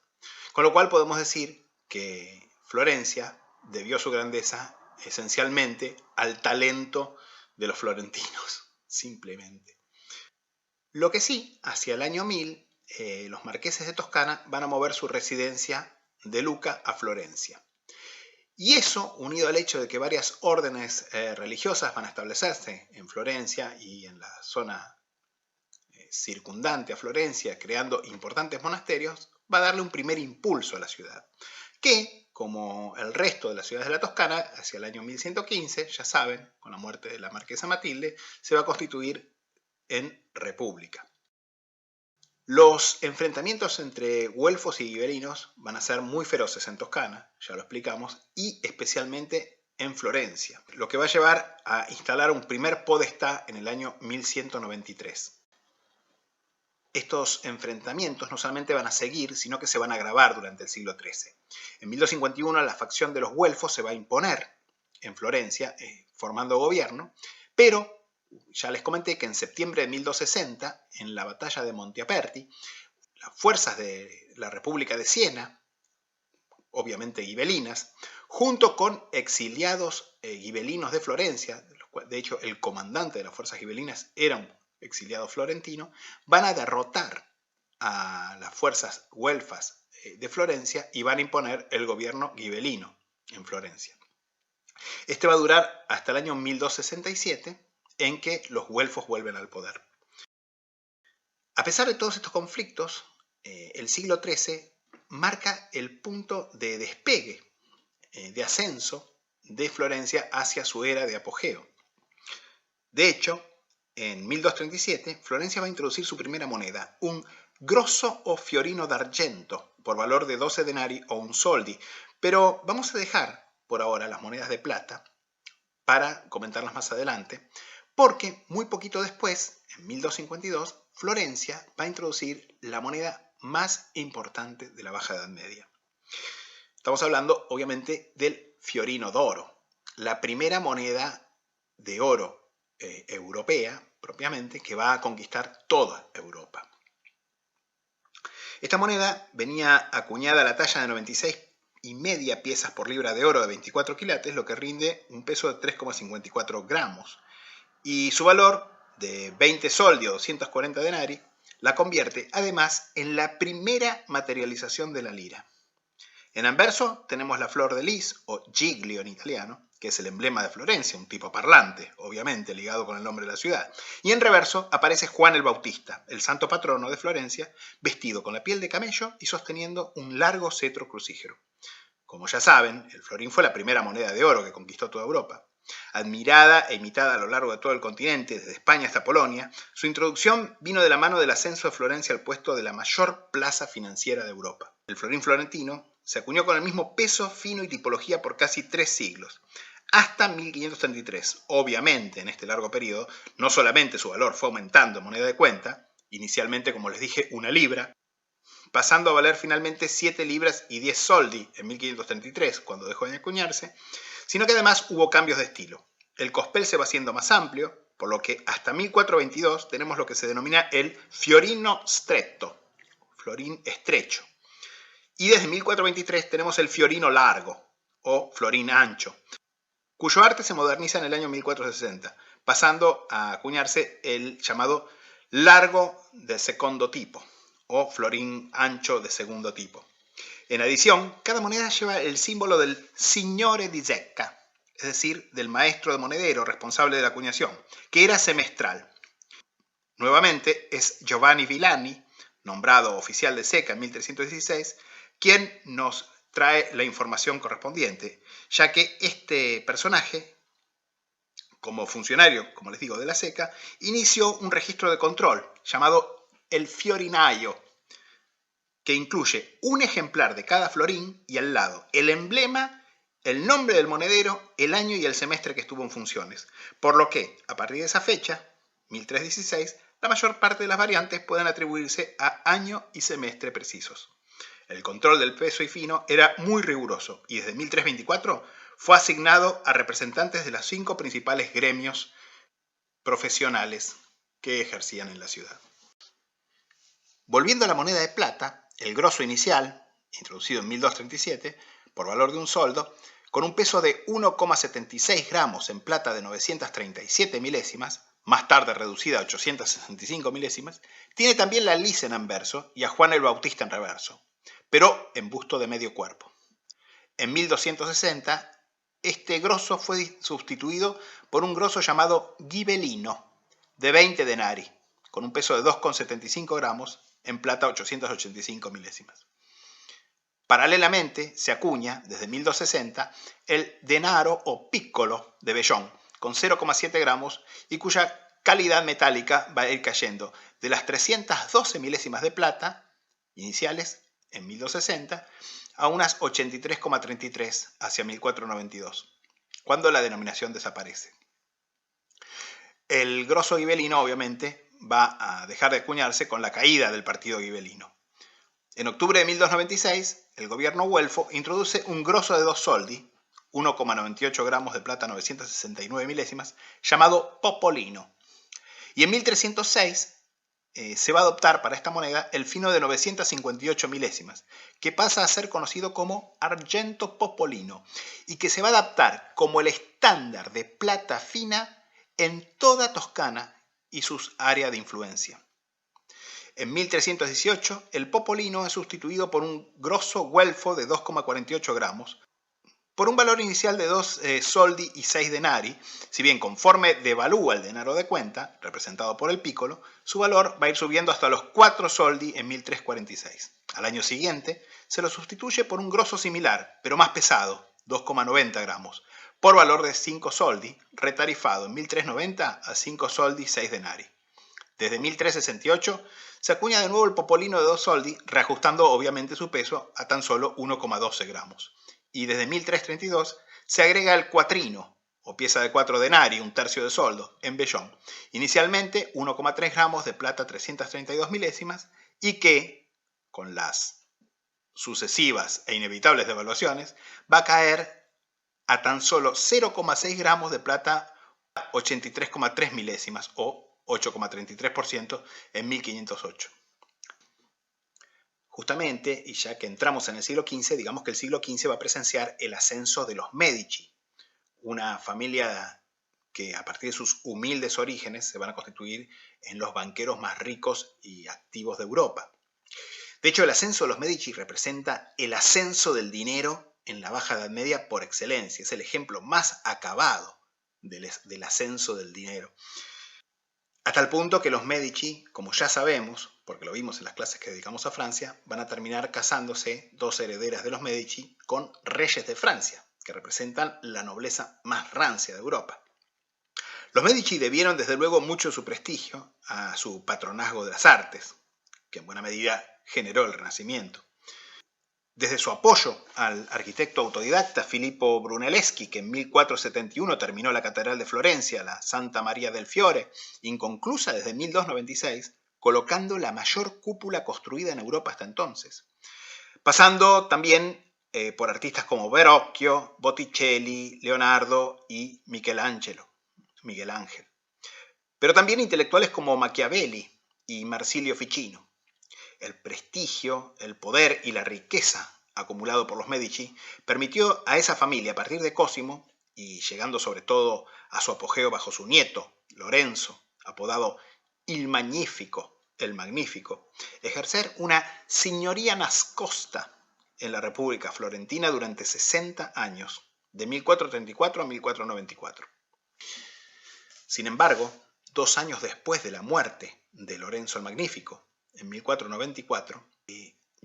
Con lo cual podemos decir que Florencia debió su grandeza esencialmente al talento de los florentinos, simplemente. Lo que sí, hacia el año 1000, los marqueses de Toscana van a mover su residencia de Lucca a Florencia. Y eso, unido al hecho de que varias órdenes religiosas van a establecerse en Florencia y en la zona circundante a Florencia, creando importantes monasterios, va a darle un primer impulso a la ciudad, que, como el resto de las ciudades de la Toscana, hacia el año 1115, ya saben, con la muerte de la marquesa Matilde, se va a constituir en república. Los enfrentamientos entre güelfos y gibelinos van a ser muy feroces en Toscana, ya lo explicamos, y especialmente en Florencia, lo que va a llevar a instalar un primer podestá en el año 1193. Estos enfrentamientos no solamente van a seguir, sino que se van a agravar durante el siglo XIII. En 1251 la facción de los güelfos se va a imponer en Florencia, formando gobierno, pero ya les comenté que en septiembre de 1260, en la batalla de Monteaperti, las fuerzas de la República de Siena, obviamente gibelinas, junto con exiliados gibelinos de Florencia, de hecho el comandante de las fuerzas gibelinas era un exiliado florentino, van a derrotar a las fuerzas güelfas de Florencia y van a imponer el gobierno gibelino en Florencia. Este va a durar hasta el año 1267, en que los güelfos vuelven al poder. A pesar de todos estos conflictos, el siglo XIII marca el punto de despegue, de ascenso de Florencia hacia su era de apogeo. De hecho, en 1237, Florencia va a introducir su primera moneda, un grosso o fiorino d'argento, por valor de 12 denari o un soldi. Pero vamos a dejar por ahora las monedas de plata para comentarlas más adelante, porque muy poquito después, en 1252, Florencia va a introducir la moneda más importante de la Baja Edad Media. Estamos hablando, obviamente, del fiorino d'oro, la primera moneda de oro europea, propiamente, que va a conquistar toda Europa. Esta moneda venía acuñada a la talla de 96,5 piezas por libra de oro de 24 quilates, lo que rinde un peso de 3,54 gramos. Y su valor de 20 soldi o 240 denari la convierte además en la primera materialización de la lira. En anverso tenemos la flor de lis, o giglio en italiano, que es el emblema de Florencia, un tipo parlante, obviamente ligado con el nombre de la ciudad. Y en reverso aparece Juan el Bautista, el santo patrono de Florencia, vestido con la piel de camello y sosteniendo un largo cetro crucígero. Como ya saben, el florín fue la primera moneda de oro que conquistó toda Europa. Admirada e imitada a lo largo de todo el continente, desde España hasta Polonia, su introducción vino de la mano del ascenso de Florencia al puesto de la mayor plaza financiera de Europa. El florín florentino se acuñó con el mismo peso, fino y tipología por casi 3 siglos, hasta 1533. Obviamente, en este largo periodo, no solamente su valor fue aumentando en moneda de cuenta, inicialmente, como les dije, 1 libra, pasando a valer finalmente 7 libras y 10 soldi en 1533, cuando dejó de acuñarse, sino que además hubo cambios de estilo. El cospel se va haciendo más amplio, por lo que hasta 1422 tenemos lo que se denomina el fiorino stretto, florín estrecho. Y desde 1423 tenemos el fiorino largo, o florín ancho, cuyo arte se moderniza en el año 1460, pasando a acuñarse el llamado largo de segundo tipo, o florín ancho de segundo tipo. En adición, cada moneda lleva el símbolo del signore di zecca, es decir, del maestro de monedero responsable de la acuñación, que era semestral. Nuevamente es Giovanni Villani, nombrado oficial de Zecca en 1316, quien nos trae la información correspondiente, ya que este personaje, como funcionario, como les digo, de la Zecca, inició un registro de control llamado el fiorinaio, que incluye un ejemplar de cada florín y al lado el emblema, el nombre del monedero, el año y el semestre que estuvo en funciones. Por lo que, a partir de esa fecha, 1316, la mayor parte de las variantes pueden atribuirse a año y semestre precisos. El control del peso y fino era muy riguroso y desde 1324 fue asignado a representantes de los 5 principales gremios profesionales que ejercían en la ciudad. Volviendo a la moneda de plata, el grosso inicial, introducido en 1237, por valor de un soldo, con un peso de 1,76 gramos en plata de 937 milésimas, más tarde reducida a 865 milésimas, tiene también la lis en anverso y a Juan el Bautista en reverso, pero en busto de medio cuerpo. En 1260, este grosso fue sustituido por un grosso llamado ghibellino, de 20 denari, con un peso de 2,75 gramos, en plata 885 milésimas. Paralelamente, se acuña, desde 1260, el denaro o piccolo de vellón, con 0,7 gramos y cuya calidad metálica va a ir cayendo de las 312 milésimas de plata iniciales en 1260 a unas 83,33 hacia 1492, cuando la denominación desaparece. El grosso ghibellino, obviamente, va a dejar de acuñarse con la caída del partido ghibellino. En octubre de 1296, el gobierno güelfo introduce un grosso de 2 soldi, 1,98 gramos de plata 969 milésimas, llamado popolino. Y en 1306 se va a adoptar para esta moneda el fino de 958 milésimas, que pasa a ser conocido como argento popolino y que se va a adaptar como el estándar de plata fina en toda Toscana y sus áreas de influencia. En 1318, el popolino es sustituido por un grosso güelfo de 2,48 gramos, por un valor inicial de 2 soldi y 6 denari. Si bien conforme devalúa el denaro de cuenta, representado por el piccolo, su valor va a ir subiendo hasta los 4 soldi en 1346. Al año siguiente se lo sustituye por un grosso similar, pero más pesado, 2,90 gramos, por valor de 5 soldi, retarifado en 1390 a 5 soldi 6 denari. Desde 1368 se acuña de nuevo el popolino de 2 soldi, reajustando obviamente su peso a tan solo 1,12 gramos. Y desde 1332 se agrega el cuatrino, o pieza de 4 denari, un tercio de soldo, en vellón. Inicialmente 1,3 gramos de plata 332 milésimas y que, con las sucesivas e inevitables devaluaciones, va a caer a tan solo 0,6 gramos de plata 83,3 milésimas o 8,33% en 1508. Justamente, y ya que entramos en el siglo XV, digamos que el siglo XV va a presenciar el ascenso de los Medici, una familia que a partir de sus humildes orígenes se van a constituir en los banqueros más ricos y activos de Europa. De hecho, el ascenso de los Medici representa el ascenso del dinero en la Baja Edad Media por excelencia. Es el ejemplo más acabado del ascenso del dinero. A tal punto que los Medici, como ya sabemos, porque lo vimos en las clases que dedicamos a Francia, van a terminar casándose dos herederas de los Medici con reyes de Francia, que representan la nobleza más rancia de Europa. Los Medici debieron desde luego mucho de su prestigio a su patronazgo de las artes, que en buena medida generó el Renacimiento. Desde su apoyo al arquitecto autodidacta Filippo Brunelleschi, que en 1471 terminó la Catedral de Florencia, la Santa María del Fiore, inconclusa desde 1296, colocando la mayor cúpula construida en Europa hasta entonces. Pasando también por artistas como Verrocchio, Botticelli, Leonardo y Miguel Ángel. Pero también intelectuales como Machiavelli y Marsilio Ficino. El prestigio, el poder y la riqueza acumulado por los Medici permitió a esa familia, a partir de Cosimo, y llegando sobre todo a su apogeo bajo su nieto, Lorenzo, apodado Il Magnifico, el Magnífico, ejercer una signoria nascosta en la República Florentina durante 60 años, de 1434 a 1494. Sin embargo, 2 años después de la muerte de Lorenzo el Magnífico, en 1494,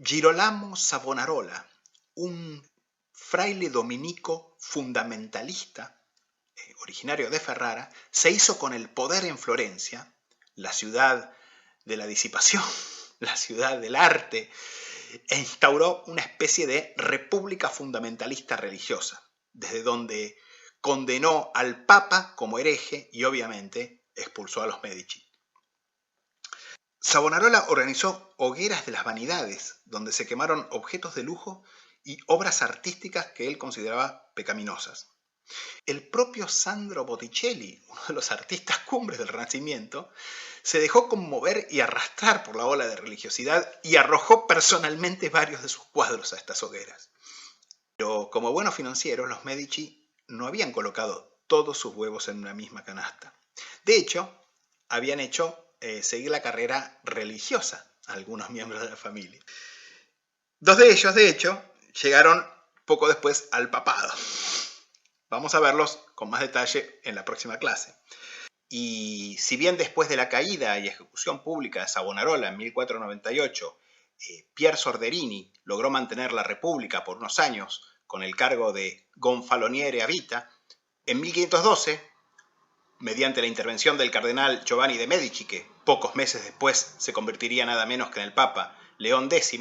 Girolamo Savonarola, un fraile dominico fundamentalista, originario de Ferrara, se hizo con el poder en Florencia, la ciudad de la disipación, la ciudad del arte, e instauró una especie de república fundamentalista religiosa, desde donde condenó al Papa como hereje y obviamente expulsó a los Medici. Savonarola organizó hogueras de las vanidades, donde se quemaron objetos de lujo y obras artísticas que él consideraba pecaminosas. El propio Sandro Botticelli, uno de los artistas cumbres del Renacimiento, se dejó conmover y arrastrar por la ola de religiosidad y arrojó personalmente varios de sus cuadros a estas hogueras. Pero como buenos financieros, los Medici no habían colocado todos sus huevos en una misma canasta. De hecho, habían hecho seguir la carrera religiosa a algunos miembros de la familia. 2 de ellos, de hecho, llegaron poco después al papado. Vamos a verlos con más detalle en la próxima clase. Y si bien después de la caída y ejecución pública de Savonarola en 1498, Pier Sorderini logró mantener la República por unos años con el cargo de gonfaloniere a vita, en 1512, mediante la intervención del cardenal Giovanni de Medici, que pocos meses después se convertiría nada menos que en el Papa León X,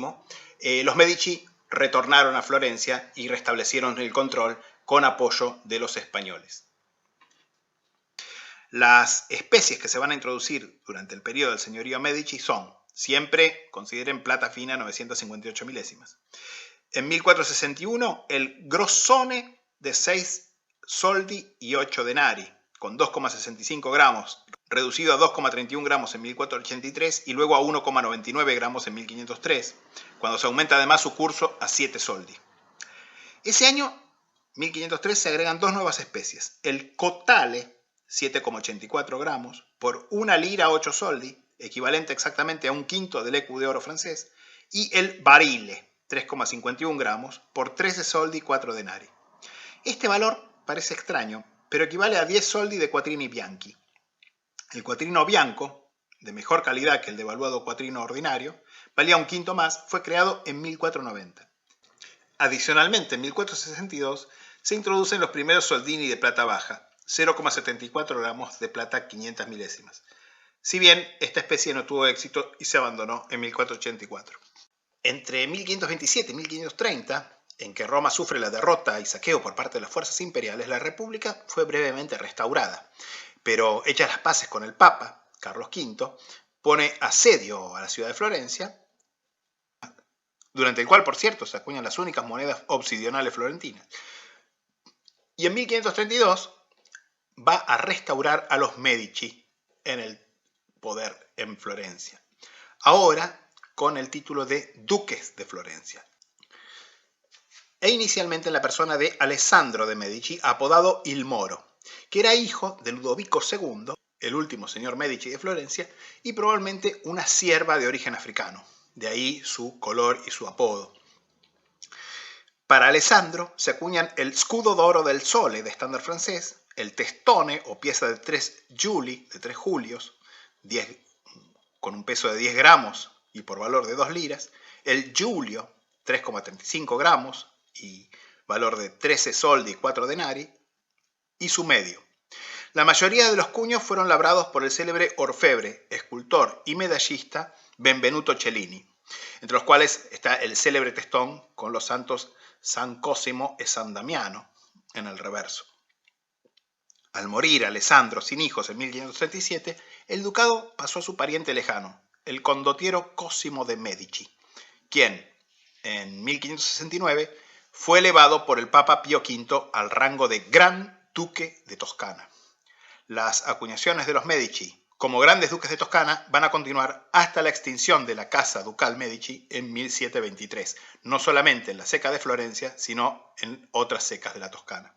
los Medici retornaron a Florencia y restablecieron el control con apoyo de los españoles. Las especies que se van a introducir durante el periodo del señorío Medici son, siempre consideren plata fina 958 milésimas. En 1461, el grossone de 6 soldi y 8 denari, con 2,65 gramos, reducido a 2,31 gramos en 1483 y luego a 1,99 gramos en 1503, cuando se aumenta además su curso a 7 soldi. Ese año, 1503, se agregan 2 nuevas especies, el cotale, 7,84 gramos, por 1 lira 8 soldi, equivalente exactamente a un quinto del écu de oro francés, y el barile, 3,51 gramos, por 13 soldi 4 denari. Este valor parece extraño, pero equivale a 10 soldi de quattrini bianchi. El quattrino bianco, de mejor calidad que el devaluado quattrino ordinario, valía un quinto más, fue creado en 1490. Adicionalmente, en 1462 se introducen los primeros soldini de plata baja, 0,74 gramos de plata 500 milésimas. Si bien esta especie no tuvo éxito y se abandonó en 1484. Entre 1527 y 1530, en que Roma sufre la derrota y saqueo por parte de las fuerzas imperiales, la república fue brevemente restaurada, pero hechas las paces con el Papa, Carlos V, pone asedio a la ciudad de Florencia, durante el cual, por cierto, se acuñan las únicas monedas obsidionales florentinas. Y en 1532 va a restaurar a los Medici en el poder en Florencia. Ahora con el título de duques de Florencia. E inicialmente en la persona de Alessandro de Medici, apodado Il Moro, que era hijo de Ludovico II, el último señor Medici de Florencia, y probablemente una sierva de origen africano. De ahí su color y su apodo. Para Alessandro se acuñan el Scudo d'oro del Sole de estándar francés, el testone o pieza de 3 Juli, de 3 julios, con un peso de 10 gramos y por valor de 2 liras, el Giulio, 3,35 gramos y valor de 13 soldi y 4 denari, y su medio. La mayoría de los cuños fueron labrados por el célebre orfebre, escultor y medallista Benvenuto Cellini, entre los cuales está el célebre testón con los santos San Cosimo y San Damiano en el reverso. Al morir Alessandro sin hijos en 1537, el ducado pasó a su pariente lejano, el condottiero Cosimo de Medici, quien en 1569 fue elevado por el Papa Pío V al rango de Gran Duque de Toscana. Las acuñaciones de los Medici como grandes duques de Toscana van a continuar hasta la extinción de la Casa Ducal Medici en 1723, no solamente en la ceca de Florencia, sino en otras cecas de la Toscana.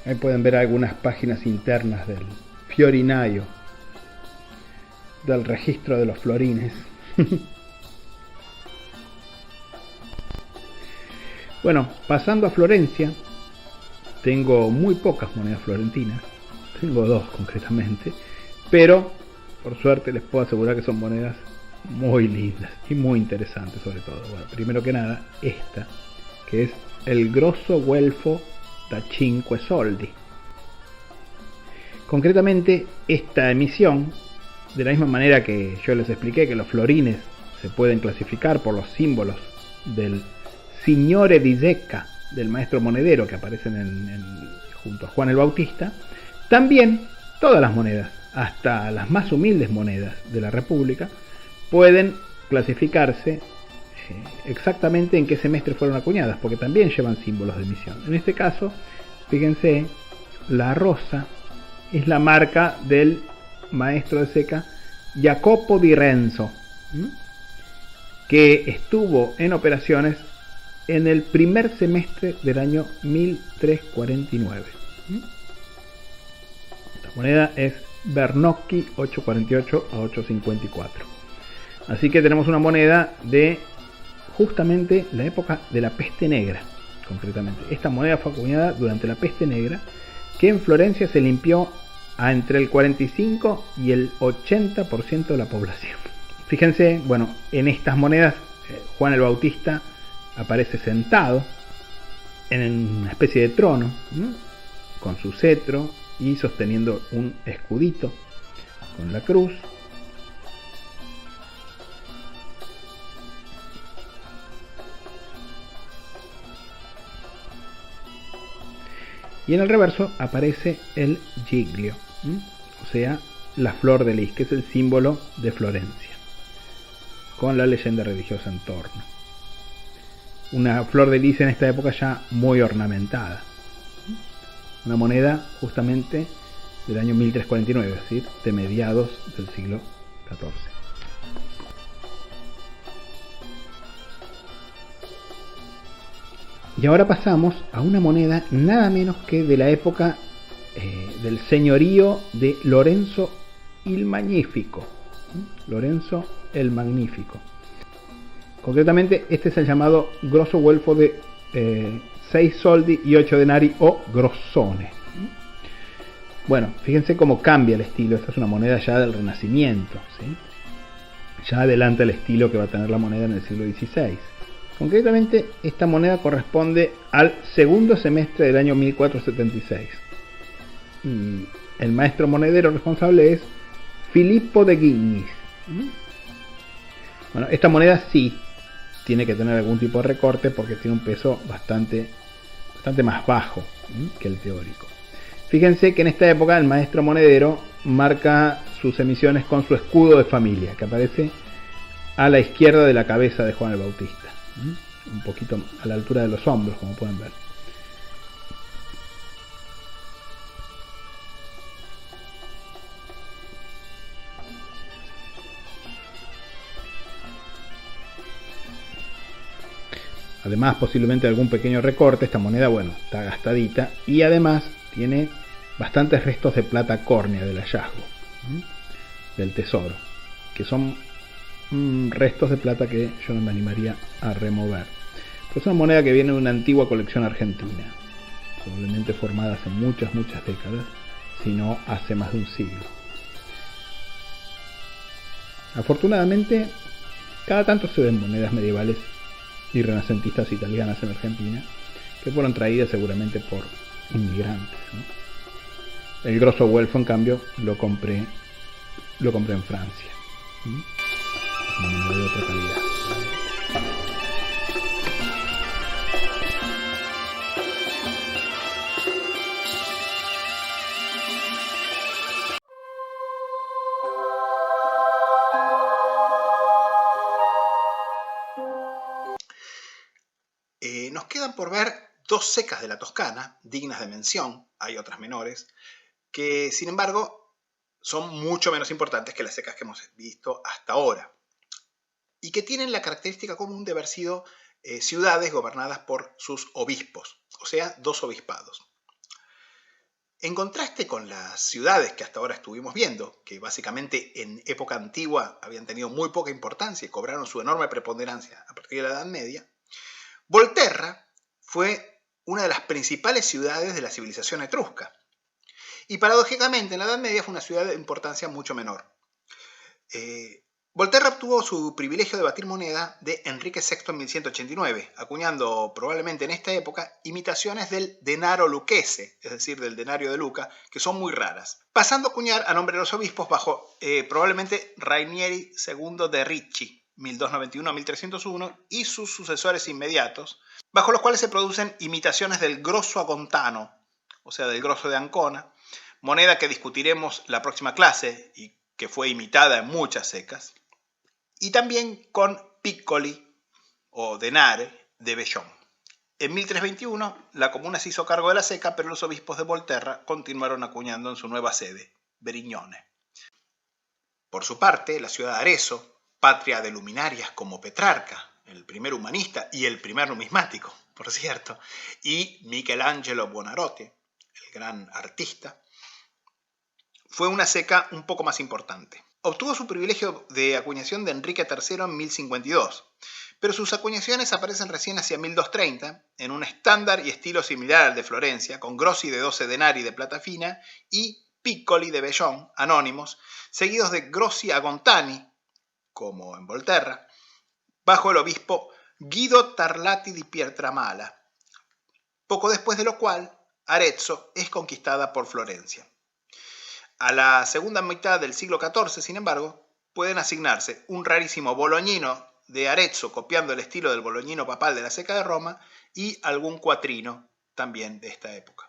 Ahí pueden ver algunas páginas internas del Fiorinaio, del registro de los florines. Bueno, pasando a Florencia, tengo muy pocas monedas florentinas, tengo 2 concretamente, pero por suerte les puedo asegurar que son monedas muy lindas y muy interesantes sobre todo. Bueno, primero que nada, esta, que es el Grosso Guelfo da Cinque Soldi. Concretamente, esta emisión, de la misma manera que yo les expliqué que los florines se pueden clasificar por los símbolos del Signore di Zecca, del maestro monedero que aparecen junto a Juan el Bautista, también todas las monedas, hasta las más humildes monedas de la República, pueden clasificarse exactamente en qué semestre fueron acuñadas, porque también llevan símbolos de emisión. En este caso, fíjense, la rosa es la marca del maestro de ceca Jacopo di Renzo, que estuvo en operaciones en el primer semestre del año 1349. Esta moneda es Bernocchi 848 a 854. Así que tenemos una moneda de justamente la época de la peste negra, concretamente. Esta moneda fue acuñada durante la peste negra, que en Florencia se limpió a entre el 45 y el 80% de la población. Fíjense, bueno, en estas monedas Juan el Bautista aparece sentado en una especie de trono, con su cetro y sosteniendo un escudito con la cruz. Y en el reverso aparece el giglio, o sea, la flor de lis, que es el símbolo de Florencia, con la leyenda religiosa en torno. Una flor de lis en esta época ya muy ornamentada. Una moneda justamente del año 1349, es decir, de mediados del siglo XIV. Y ahora pasamos a una moneda nada menos que de la época del señorío de Lorenzo il Magnifico. Lorenzo el Magnífico. Concretamente, este es el llamado grosso guelfo de 6 soldi y 8 denari o grossone. Bueno, fíjense cómo cambia el estilo. Esta es una moneda ya del Renacimiento, ¿sí? Ya adelanta el estilo que va a tener la moneda en el siglo XVI. Concretamente, esta moneda corresponde al segundo semestre del año 1476. Y el maestro monedero responsable es Filippo de Guignis. Bueno, esta moneda sí tiene que tener algún tipo de recorte porque tiene un peso bastante más bajo que el teórico. Fíjense que en esta época el maestro monedero marca sus emisiones con su escudo de familia, que aparece a la izquierda de la cabeza de Juan el Bautista, un poquito a la altura de los hombros, como pueden ver. Además, posiblemente algún pequeño recorte. Esta moneda, bueno, está gastadita y además tiene bastantes restos de plata córnea del hallazgo, del tesoro, que son restos de plata que yo no me animaría a remover. Pero es una moneda que viene de una antigua colección argentina, probablemente formada hace muchas décadas, si no hace más de un siglo. Afortunadamente, cada tanto se ven monedas medievales y renacentistas italianas en Argentina, que fueron traídas seguramente por inmigrantes, ¿no? El grosso guelfo, en cambio, lo compré en Francia. Es una moneda de otra calidad. Nos quedan por ver 2 secas de la Toscana, dignas de mención, hay otras menores, que sin embargo son mucho menos importantes que las secas que hemos visto hasta ahora, y que tienen la característica común de haber sido ciudades gobernadas por sus obispos, o sea, 2 obispados. En contraste con las ciudades que hasta ahora estuvimos viendo, que básicamente en época antigua habían tenido muy poca importancia y cobraron su enorme preponderancia a partir de la Edad Media, Volterra fue una de las principales ciudades de la civilización etrusca. Y paradójicamente en la Edad Media fue una ciudad de importancia mucho menor. Volterra obtuvo su privilegio de batir moneda de Enrique VI en 1189, acuñando probablemente en esta época imitaciones del denaro lucchese, es decir, del denario de Luca, que son muy raras, pasando a acuñar a nombre de los obispos bajo probablemente Rainieri II de Ricci, 1291 a 1301, y sus sucesores inmediatos, bajo los cuales se producen imitaciones del grosso agontano, o sea, del grosso de Ancona, moneda que discutiremos la próxima clase y que fue imitada en muchas secas, y también con piccoli o denare de Bellón. En 1321 la comuna se hizo cargo de la seca, pero los obispos de Volterra continuaron acuñando en su nueva sede, Brignone. Por su parte, la ciudad de Arezzo, patria de luminarias como Petrarca, el primer humanista y el primer numismático, por cierto, y Michelangelo Buonarroti, el gran artista, fue una seca un poco más importante. Obtuvo su privilegio de acuñación de Enrique III en 1052, pero sus acuñaciones aparecen recién hacia 1230 en un estándar y estilo similar al de Florencia, con grossi de 12 denari de plata fina y piccoli de Bellón, anónimos, seguidos de grossi agontani, como en Volterra, bajo el obispo Guido Tarlati di Pietramala, poco después de lo cual Arezzo es conquistada por Florencia. A la segunda mitad del siglo XIV, sin embargo, pueden asignarse un rarísimo bolognino de Arezzo, copiando el estilo del bolognino papal de la seca de Roma, y algún cuatrino también de esta época.